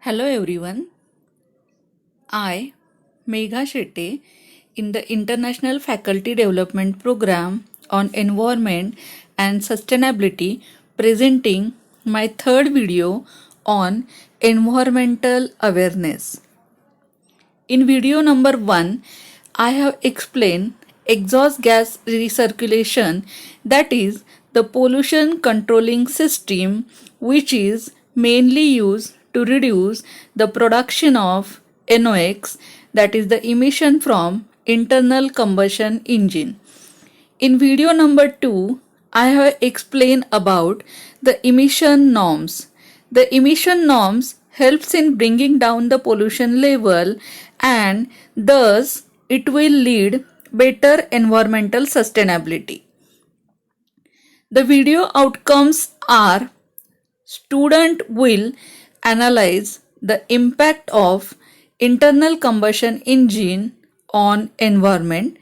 Hello everyone. I, Megha Shetty, in the International Faculty Development Program on Environment and Sustainability, presenting my third video on environmental awareness. In video number 1, I have explained exhaust gas recirculation, that is, the pollution controlling system which is mainly used to reduce the production of NOx, that is, the emission from internal combustion engine. In video number 2, I have explained about the emission norms. The emission norms helps in bringing down the pollution level and thus it will lead better environmental sustainability. The video outcomes are: student will analyze the impact of internal combustion engine on environment,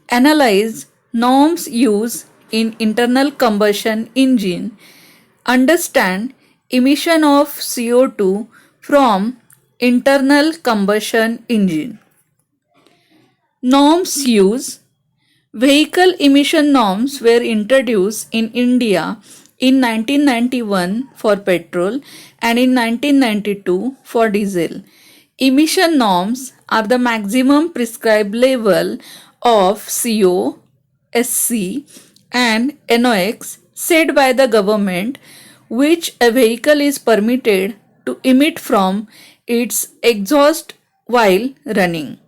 analyze norms used in internal combustion engine, understand emission of CO2 from internal combustion engine. Norms use: vehicle emission norms were introduced in India in 1991 for petrol and in 1992 for diesel. Emission norms are the maximum prescribed level of CO, SC, and NOx set by the government which a vehicle is permitted to emit from its exhaust while running.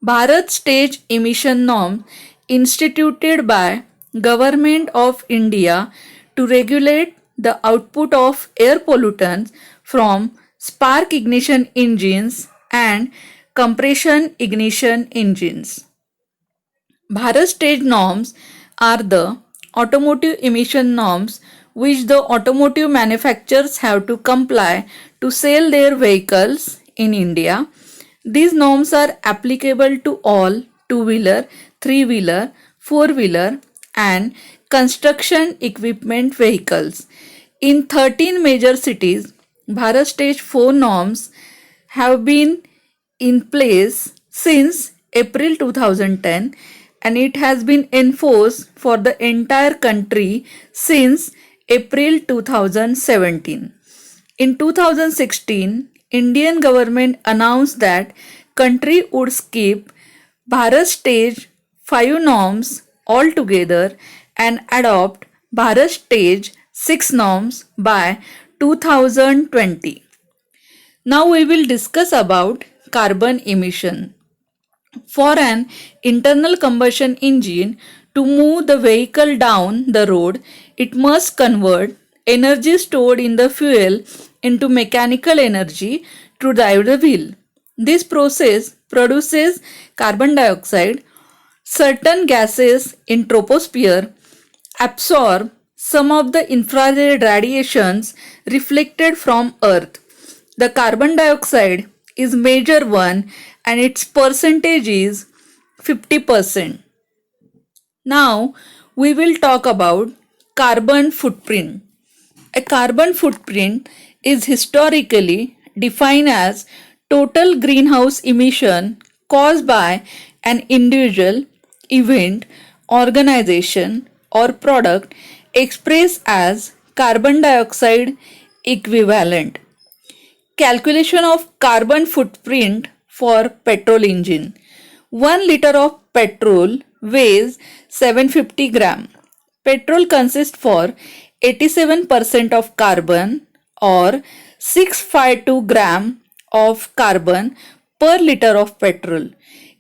Bharat Stage Emission Norm instituted by Government of India to regulate the output of air pollutants from spark ignition engines and compression ignition engines. Bharat Stage norms are the automotive emission norms which the automotive manufacturers have to comply to sell their vehicles in India. These norms are applicable to all two-wheeler, three-wheeler, four-wheeler and construction equipment vehicles. In 13 major cities, Bharat Stage 4 norms have been in place since April 2010 and it has been enforced for the entire country since April 2017. In 2016, Indian government announced that country would skip Bharat Stage 5 norms altogether and adopt Bharat Stage 6 norms by 2020. Now we will discuss about carbon emission. For an internal combustion engine to move the vehicle down the road, it must convert energy stored in the fuel into mechanical energy to drive the wheel. This process produces carbon dioxide. Certain gases in troposphere absorb some of the infrared radiations reflected from Earth. The carbon dioxide is major one and its percentage is 50%. Now we will talk about carbon footprint. A carbon footprint is historically defined as total greenhouse emission caused by an individual, event, organization, or product expressed as carbon dioxide equivalent. Calculation of carbon footprint for petrol engine. 1 liter of petrol weighs 750 gram. Petrol consists for 87% of carbon or 652 gram of carbon per liter of petrol.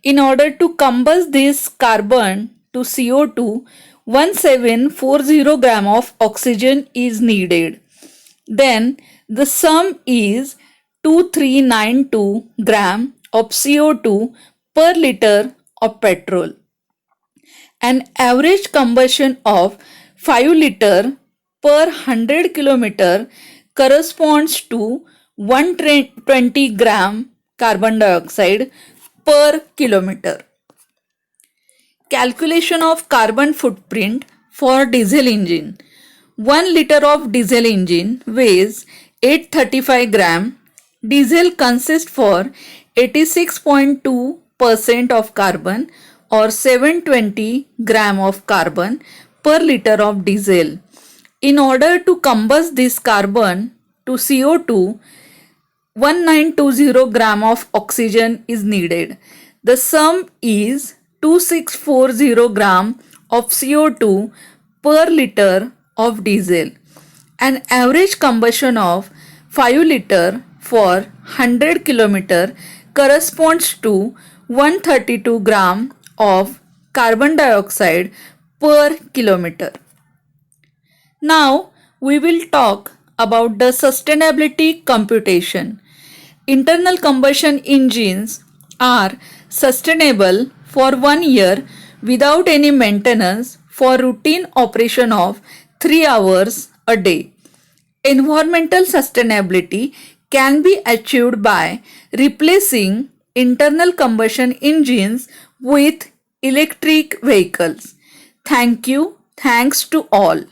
In order to combust this carbon to CO2, 1740 gram of oxygen is needed. Then the sum is 2392 gram of CO2 per liter of petrol. An average combustion of 5 liter per 100 kilometer corresponds to 120 gram carbon dioxide per kilometer. Calculation of carbon footprint for diesel engine. 1 liter of diesel engine weighs 835 gram Diesel consists for 86.2% of carbon or 720 gram of carbon per liter of diesel. In order to combust this carbon to CO2, 1920 gram of oxygen is needed. The sum is 2640 gram of CO2 per liter of diesel. An average combustion of 5 liter for 100 km corresponds to 132 gram of carbon dioxide per kilometer. Now we will talk about the sustainability computation. Internal combustion engines are sustainable for 1 year without any maintenance for routine operation of 3 hours a day. Environmental sustainability can be achieved by replacing internal combustion engines with electric vehicles. Thank you. Thanks to all.